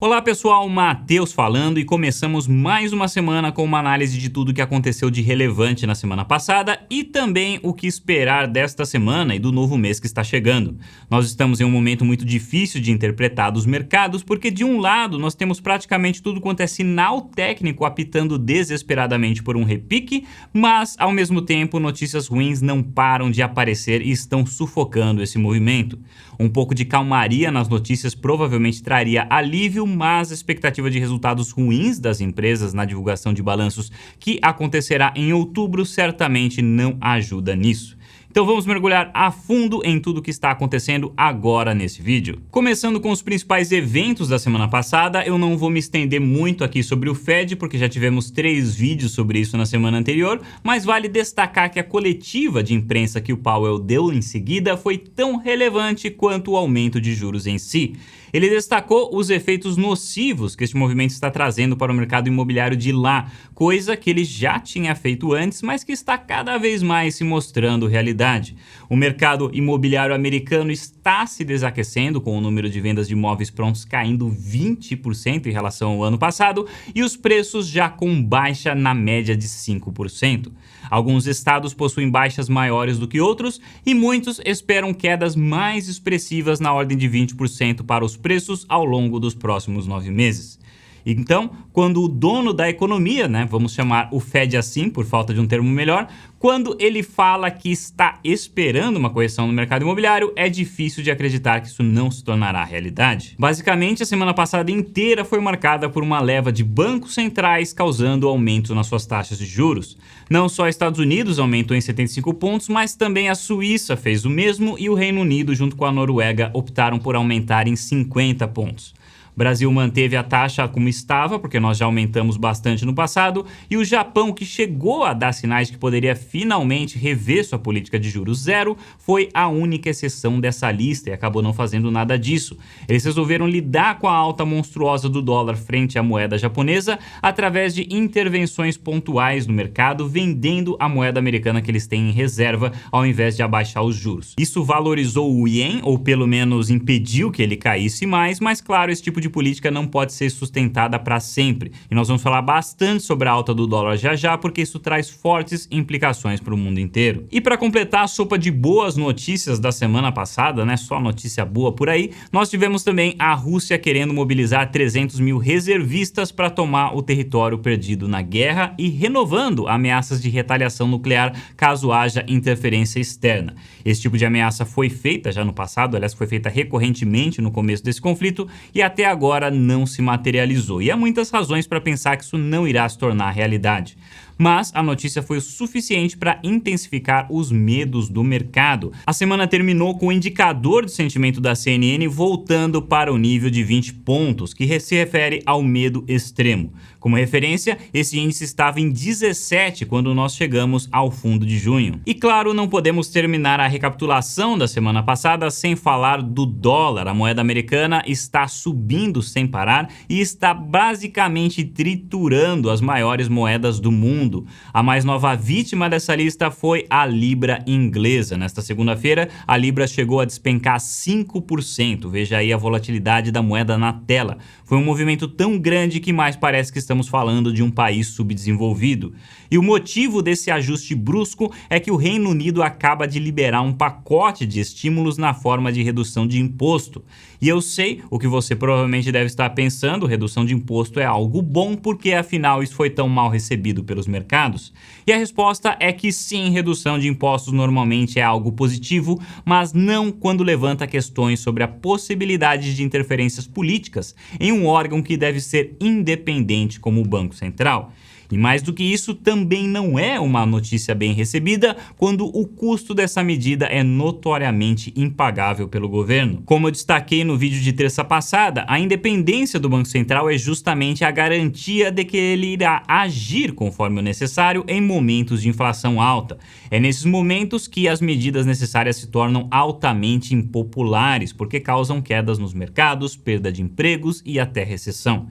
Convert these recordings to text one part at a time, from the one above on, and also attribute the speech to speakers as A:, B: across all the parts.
A: Olá pessoal, Matheus falando e começamos mais uma semana com uma análise de tudo que aconteceu de relevante na semana passada e também o que esperar desta semana e do novo mês que está chegando. Nós estamos em um momento muito difícil de interpretar dos mercados porque de um lado nós temos praticamente tudo quanto é sinal técnico apitando desesperadamente por um repique, mas ao mesmo tempo notícias ruins não param de aparecer e estão sufocando esse movimento. Um pouco de calmaria nas notícias provavelmente traria alívio, mas a expectativa de resultados ruins das empresas na divulgação de balanços que acontecerá em outubro certamente não ajuda nisso. Então vamos mergulhar a fundo em tudo o que está acontecendo agora nesse vídeo. Começando com os principais eventos da semana passada, eu não vou me estender muito aqui sobre o Fed, porque já tivemos 3 vídeos sobre isso na semana anterior, mas vale destacar que a coletiva de imprensa que o Powell deu em seguida foi tão relevante quanto o aumento de juros em si. Ele destacou os efeitos nocivos que este movimento está trazendo para o mercado imobiliário de lá, coisa que ele já tinha feito antes, mas que está cada vez mais se mostrando realidade. O mercado imobiliário americano está se desaquecendo, com o número de vendas de imóveis prontos caindo 20% em relação ao ano passado e os preços já com baixa na média de 5%. Alguns estados possuem baixas maiores do que outros e muitos esperam quedas mais expressivas na ordem de 20% para os preços ao longo dos próximos 9 meses. Então, quando o dono da economia, vamos chamar o Fed assim, por falta de um termo melhor, quando ele fala que está esperando uma correção no mercado imobiliário, é difícil de acreditar que isso não se tornará realidade. Basicamente, a semana passada inteira foi marcada por uma leva de bancos centrais causando aumento nas suas taxas de juros. Não só Estados Unidos aumentou em 75 pontos, mas também a Suíça fez o mesmo e o Reino Unido, junto com a Noruega, optaram por aumentar em 50 pontos. O Brasil manteve a taxa como estava, porque nós já aumentamos bastante no passado, e o Japão, que chegou a dar sinais de que poderia finalmente rever sua política de juros zero, foi a única exceção dessa lista e acabou não fazendo nada disso. Eles resolveram lidar com a alta monstruosa do dólar frente à moeda japonesa através de intervenções pontuais no mercado, vendendo a moeda americana que eles têm em reserva, ao invés de abaixar os juros. Isso valorizou o ien, ou pelo menos impediu que ele caísse mais, mas claro, esse tipo de política não pode ser sustentada para sempre. E nós vamos falar bastante sobre a alta do dólar já, porque isso traz fortes implicações para o mundo inteiro. E para completar a sopa de boas notícias da semana passada, só notícia boa por aí, nós tivemos também a Rússia querendo mobilizar 300 mil reservistas para tomar o território perdido na guerra e renovando ameaças de retaliação nuclear caso haja interferência externa. Esse tipo de ameaça foi feita já no passado, aliás, foi feita recorrentemente no começo desse conflito e até agora não se materializou. E há muitas razões para pensar que isso não irá se tornar realidade. Mas a notícia foi o suficiente para intensificar os medos do mercado. A semana terminou com o indicador de sentimento da CNN voltando para o nível de 20 pontos, que se refere ao medo extremo. Como referência, esse índice estava em 17 quando nós chegamos ao fundo de junho. E claro, não podemos terminar a recapitulação da semana passada sem falar do dólar. A moeda americana está subindo sem parar e está basicamente triturando as maiores moedas do mundo. A mais nova vítima dessa lista foi a Libra inglesa. Nesta segunda-feira, a Libra chegou a despencar 5%. Veja aí a volatilidade da moeda na tela. Foi um movimento tão grande que mais parece que estamos falando de um país subdesenvolvido. E o motivo desse ajuste brusco é que o Reino Unido acaba de liberar um pacote de estímulos na forma de redução de imposto. E eu sei o que você provavelmente deve estar pensando, redução de imposto é algo bom, porque afinal isso foi tão mal recebido pelos mercados? E a resposta é que sim, redução de impostos normalmente é algo positivo, mas não quando levanta questões sobre a possibilidade de interferências políticas em um órgão que deve ser independente como o Banco Central. E mais do que isso, também não é uma notícia bem recebida quando o custo dessa medida é notoriamente impagável pelo governo. Como eu destaquei no vídeo de terça passada, a independência do Banco Central é justamente a garantia de que ele irá agir conforme o necessário em momentos de inflação alta. É nesses momentos que as medidas necessárias se tornam altamente impopulares, porque causam quedas nos mercados, perda de empregos e até recessão.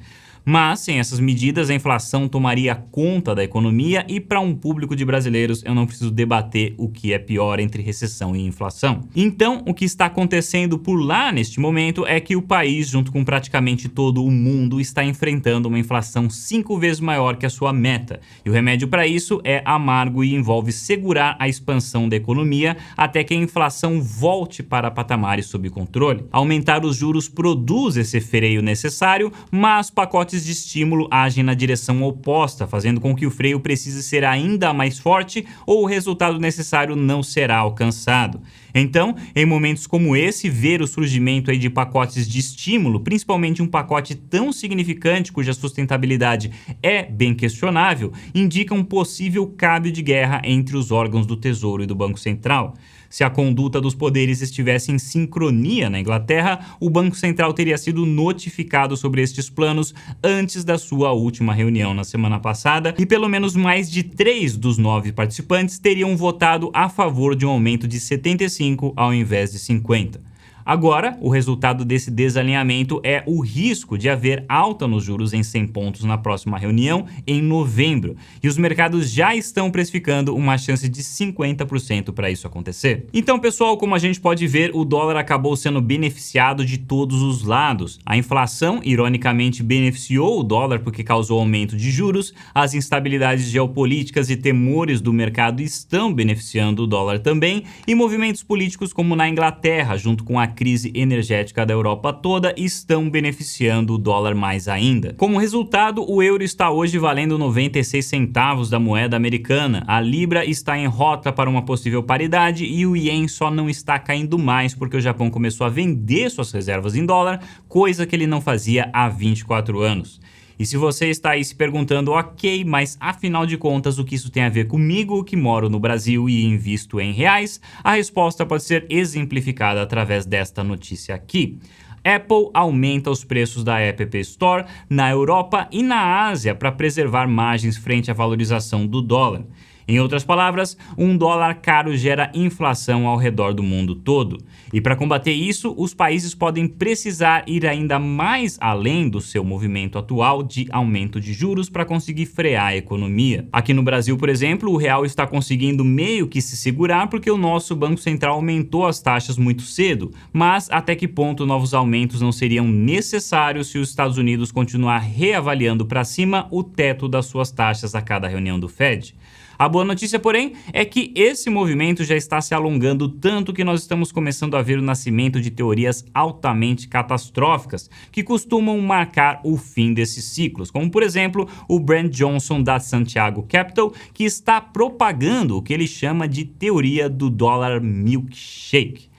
A: Mas, sem essas medidas, a inflação tomaria conta da economia e, para um público de brasileiros, eu não preciso debater o que é pior entre recessão e inflação. Então, o que está acontecendo por lá neste momento é que o país, junto com praticamente todo o mundo, está enfrentando uma inflação 5 vezes maior que a sua meta. E o remédio para isso é amargo e envolve segurar a expansão da economia até que a inflação volte para patamares sob controle. Aumentar os juros produz esse freio necessário, mas pacotes de estímulo agem na direção oposta, fazendo com que o freio precise ser ainda mais forte ou o resultado necessário não será alcançado. Então, em momentos como esse, ver o surgimento aí de pacotes de estímulo, principalmente um pacote tão significante cuja sustentabilidade é bem questionável, indica um possível cabo de guerra entre os órgãos do Tesouro e do Banco Central. Se a conduta dos poderes estivesse em sincronia na Inglaterra, o Banco Central teria sido notificado sobre estes planos antes da sua última reunião na semana passada e pelo menos mais de 3 dos 9 participantes teriam votado a favor de um aumento de 75 ao invés de 50. Agora, o resultado desse desalinhamento é o risco de haver alta nos juros em 100 pontos na próxima reunião, em novembro, e os mercados já estão precificando uma chance de 50% para isso acontecer. Então, pessoal, como a gente pode ver, o dólar acabou sendo beneficiado de todos os lados. A inflação, ironicamente, beneficiou o dólar porque causou aumento de juros, as instabilidades geopolíticas e temores do mercado estão beneficiando o dólar também, e movimentos políticos como na Inglaterra, junto com a crise energética da Europa toda, estão beneficiando o dólar mais ainda. Como resultado, o euro está hoje valendo 96 centavos da moeda americana, a libra está em rota para uma possível paridade e o ien só não está caindo mais porque o Japão começou a vender suas reservas em dólar, coisa que ele não fazia há 24 anos. E se você está aí se perguntando, ok, mas afinal de contas o que isso tem a ver comigo, que moro no Brasil e invisto em reais? A resposta pode ser exemplificada através desta notícia aqui. Apple aumenta os preços da App Store na Europa e na Ásia para preservar margens frente à valorização do dólar. Em outras palavras, um dólar caro gera inflação ao redor do mundo todo. E para combater isso, os países podem precisar ir ainda mais além do seu movimento atual de aumento de juros para conseguir frear a economia. Aqui no Brasil, por exemplo, o real está conseguindo meio que se segurar porque o nosso Banco Central aumentou as taxas muito cedo, mas até que ponto novos aumentos não seriam necessários se os Estados Unidos continuar reavaliando para cima o teto das suas taxas a cada reunião do Fed? A boa notícia, porém, é que esse movimento já está se alongando tanto que nós estamos começando a ver o nascimento de teorias altamente catastróficas que costumam marcar o fim desses ciclos, como por exemplo o Brent Johnson da Santiago Capital, que está propagando o que ele chama de teoria do dólar milkshake.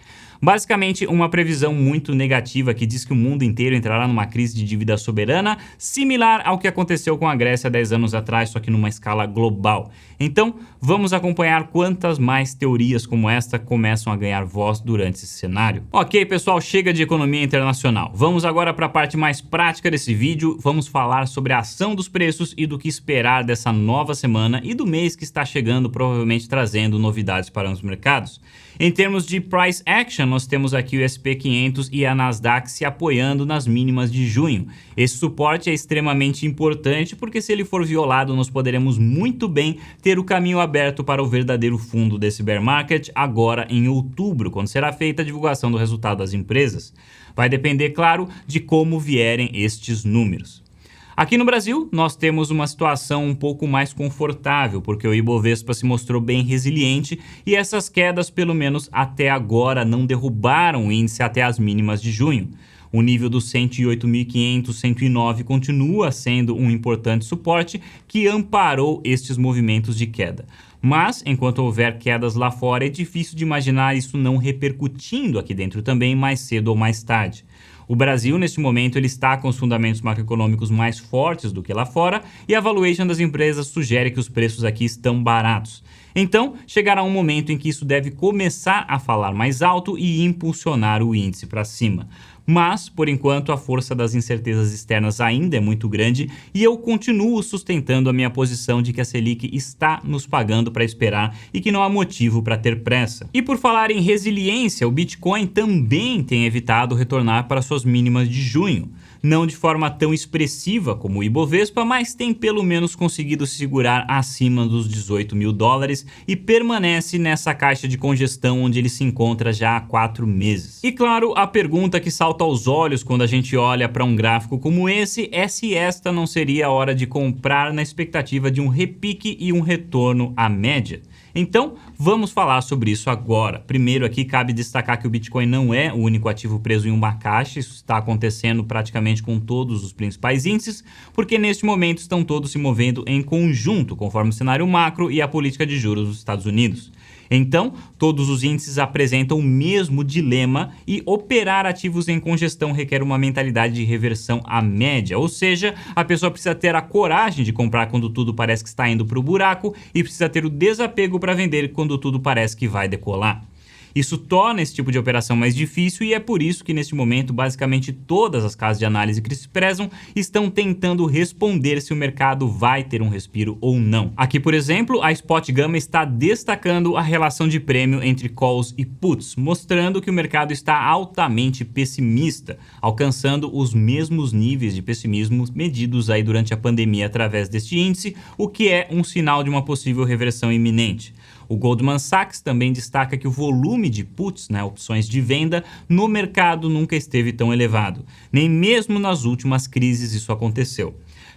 A: Basicamente, uma previsão muito negativa que diz que o mundo inteiro entrará numa crise de dívida soberana, similar ao que aconteceu com a Grécia 10 anos atrás, só que numa escala global. Então, vamos acompanhar quantas mais teorias como esta começam a ganhar voz durante esse cenário. Ok, pessoal, chega de economia internacional. Vamos agora para a parte mais prática desse vídeo. Vamos falar sobre a ação dos preços e do que esperar dessa nova semana e do mês que está chegando, provavelmente trazendo novidades para os mercados. Em termos de price action, nós temos aqui o S&P 500 e a Nasdaq se apoiando nas mínimas de junho. Esse suporte é extremamente importante porque se ele for violado, nós poderemos muito bem ter o caminho aberto para o verdadeiro fundo desse bear market agora em outubro, quando será feita a divulgação do resultado das empresas. Vai depender, claro, de como vierem estes números. Aqui no Brasil, nós temos uma situação um pouco mais confortável, porque o Ibovespa se mostrou bem resiliente e essas quedas, pelo menos até agora, não derrubaram o índice até as mínimas de junho. O nível dos 108.500, 109 continua sendo um importante suporte que amparou estes movimentos de queda. Mas, enquanto houver quedas lá fora, é difícil de imaginar isso não repercutindo aqui dentro também mais cedo ou mais tarde. O Brasil, neste momento, ele está com os fundamentos macroeconômicos mais fortes do que lá fora e a valuation das empresas sugere que os preços aqui estão baratos. Então, chegará um momento em que isso deve começar a falar mais alto e impulsionar o índice para cima. Mas, por enquanto, a força das incertezas externas ainda é muito grande e eu continuo sustentando a minha posição de que a Selic está nos pagando para esperar e que não há motivo para ter pressa. E por falar em resiliência, o Bitcoin também tem evitado retornar para suas mínimas de junho. não de forma tão expressiva como o Ibovespa, mas tem pelo menos conseguido se segurar acima dos 18 mil dólares e permanece nessa caixa de congestão onde ele se encontra já há 4 meses. E claro, a pergunta que salta aos olhos quando a gente olha para um gráfico como esse é se esta não seria a hora de comprar na expectativa de um repique e um retorno à média. Então, vamos falar sobre isso agora. Primeiro aqui cabe destacar que o Bitcoin não é o único ativo preso em uma caixa, isso está acontecendo praticamente com todos os principais índices, porque neste momento estão todos se movendo em conjunto, conforme o cenário macro e a política de juros dos Estados Unidos. Então, todos os índices apresentam o mesmo dilema e operar ativos em congestão requer uma mentalidade de reversão à média, ou seja, a pessoa precisa ter a coragem de comprar quando tudo parece que está indo para o buraco e precisa ter o desapego para vender quando tudo parece que vai decolar. Isso torna esse tipo de operação mais difícil e é por isso que neste momento basicamente todas as casas de análise que se prezam estão tentando responder se o mercado vai ter um respiro ou não. Aqui, por exemplo, a Spot Gamma está destacando a relação de prêmio entre calls e puts, mostrando que o mercado está altamente pessimista, alcançando os mesmos níveis de pessimismo medidos aí durante a pandemia através deste índice, o que é um sinal de uma possível reversão iminente. O Goldman Sachs também destaca que o volume de puts, opções de venda, no mercado nunca esteve tão elevado. Nem mesmo nas últimas crises isso aconteceu.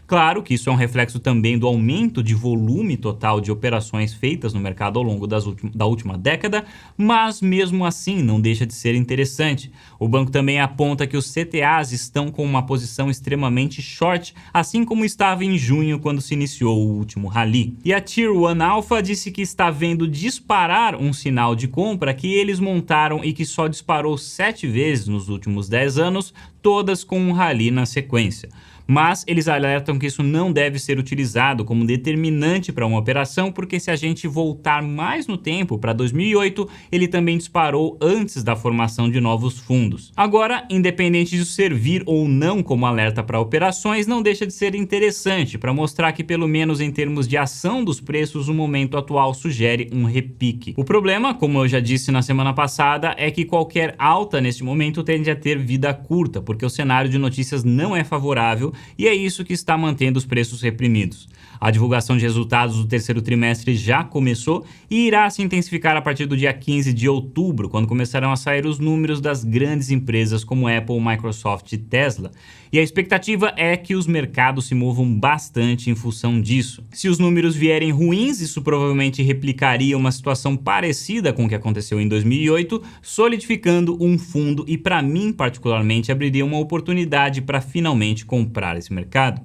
A: Claro que isso é um reflexo também do aumento de volume total de operações feitas no mercado ao longo da última década, mas mesmo assim não deixa de ser interessante. O banco também aponta que os CTAs estão com uma posição extremamente short, assim como estava em junho quando se iniciou o último rally. E a Tier 1 Alpha disse que está vendo disparar um sinal de compra que eles montaram e que só disparou 7 vezes nos últimos 10 anos, todas com um rally na sequência. Mas eles alertam que isso não deve ser utilizado como determinante para uma operação, porque se a gente voltar mais no tempo, para 2008, ele também disparou antes da formação de novos fundos. Agora, independente de servir ou não como alerta para operações, não deixa de ser interessante para mostrar que, pelo menos em termos de ação dos preços, o momento atual sugere um repique. O problema, como eu já disse na semana passada, é que qualquer alta neste momento tende a ter vida curta, porque o cenário de notícias não é favorável e é isso que está mantendo os preços reprimidos. A divulgação de resultados do terceiro trimestre já começou e irá se intensificar a partir do dia 15 de outubro, quando começarão a sair os números das grandes empresas como Apple, Microsoft e Tesla. E a expectativa é que os mercados se movam bastante em função disso. Se os números vierem ruins, isso provavelmente replicaria uma situação parecida com o que aconteceu em 2008, solidificando um fundo e, para mim particularmente, abriria uma oportunidade para finalmente comprar esse mercado.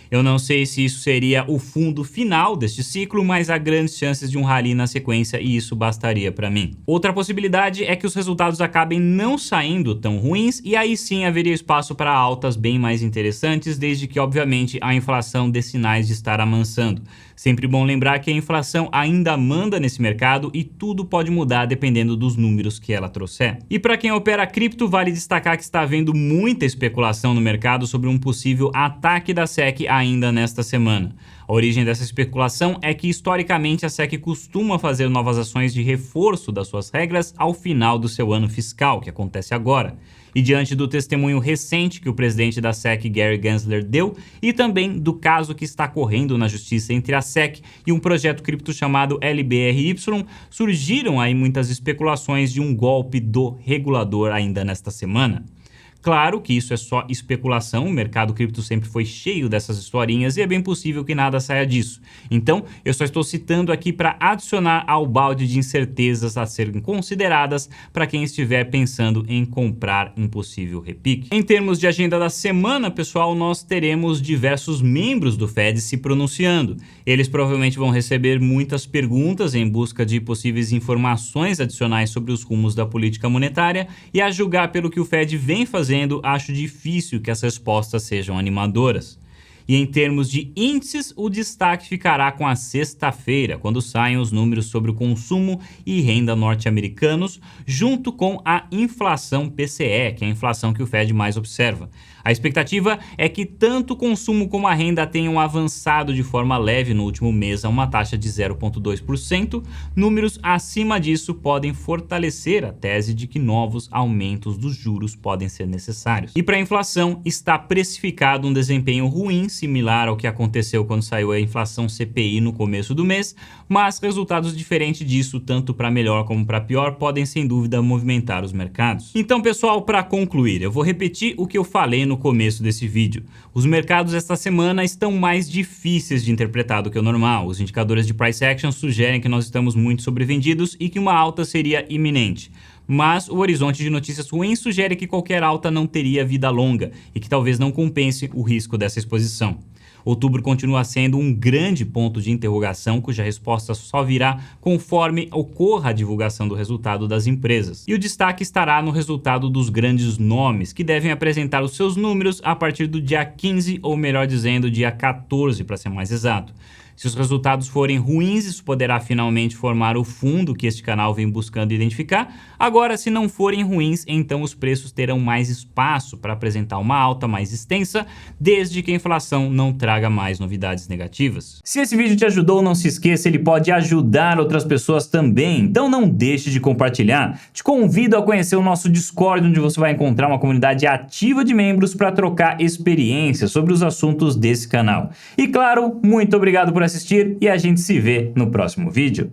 A: Eu não sei se isso seria o fundo final deste ciclo, mas há grandes chances de um rally na sequência e isso bastaria para mim. Outra possibilidade é que os resultados acabem não saindo tão ruins e aí sim haveria espaço para altas bem mais interessantes, desde que obviamente a inflação dê sinais de estar amansando. Sempre bom lembrar que a inflação ainda manda nesse mercado e tudo pode mudar dependendo dos números que ela trouxer. E para quem opera cripto, vale destacar que está havendo muita especulação no mercado sobre um possível ataque da SEC ainda nesta semana. A origem dessa especulação é que, historicamente, a SEC costuma fazer novas ações de reforço das suas regras ao final do seu ano fiscal, que acontece agora. E diante do testemunho recente que o presidente da SEC, Gary Gensler, deu, e também do caso que está correndo na justiça entre a SEC e um projeto cripto chamado LBRY, surgiram aí muitas especulações de um golpe do regulador ainda nesta semana. Claro que isso é só especulação, o mercado cripto sempre foi cheio dessas historinhas e é bem possível que nada saia disso. Então, eu só estou citando aqui para adicionar ao balde de incertezas a serem consideradas para quem estiver pensando em comprar um possível repique. Em termos de agenda da semana, pessoal, nós teremos diversos membros do Fed se pronunciando. Eles provavelmente vão receber muitas perguntas em busca de possíveis informações adicionais sobre os rumos da política monetária e, a julgar pelo que o Fed vem fazendo, acho difícil que as respostas sejam animadoras. E em termos de índices, o destaque ficará com a sexta-feira, quando saem os números sobre o consumo e renda norte-americanos, junto com a inflação PCE, que é a inflação que o Fed mais observa. A expectativa é que tanto o consumo como a renda tenham avançado de forma leve no último mês a uma taxa de 0,2%. Números acima disso podem fortalecer a tese de que novos aumentos dos juros podem ser necessários. E para a inflação, está precificado um desempenho ruim, similar ao que aconteceu quando saiu a inflação CPI no começo do mês, mas resultados diferentes disso, tanto para melhor como para pior, podem sem dúvida movimentar os mercados. Então, pessoal, para concluir, eu vou repetir o que eu falei no começo desse vídeo. Os mercados esta semana estão mais difíceis de interpretar do que o normal. Os indicadores de price action sugerem que nós estamos muito sobrevendidos e que uma alta seria iminente. Mas o horizonte de notícias ruins sugere que qualquer alta não teria vida longa e que talvez não compense o risco dessa exposição. Outubro continua sendo um grande ponto de interrogação, cuja resposta só virá conforme ocorra a divulgação do resultado das empresas. E o destaque estará no resultado dos grandes nomes, que devem apresentar os seus números a partir do dia 15, ou melhor dizendo, dia 14, para ser mais exato. Se os resultados forem ruins, isso poderá finalmente formar o fundo que este canal vem buscando identificar. Agora, se não forem ruins, então os preços terão mais espaço para apresentar uma alta mais extensa, desde que a inflação não traga mais novidades negativas. Se esse vídeo te ajudou, não se esqueça, ele pode ajudar outras pessoas também, então não deixe de compartilhar. Te convido a conhecer o nosso Discord, onde você vai encontrar uma comunidade ativa de membros para trocar experiências sobre os assuntos desse canal. E claro, muito obrigado por assistir e a gente se vê no próximo vídeo.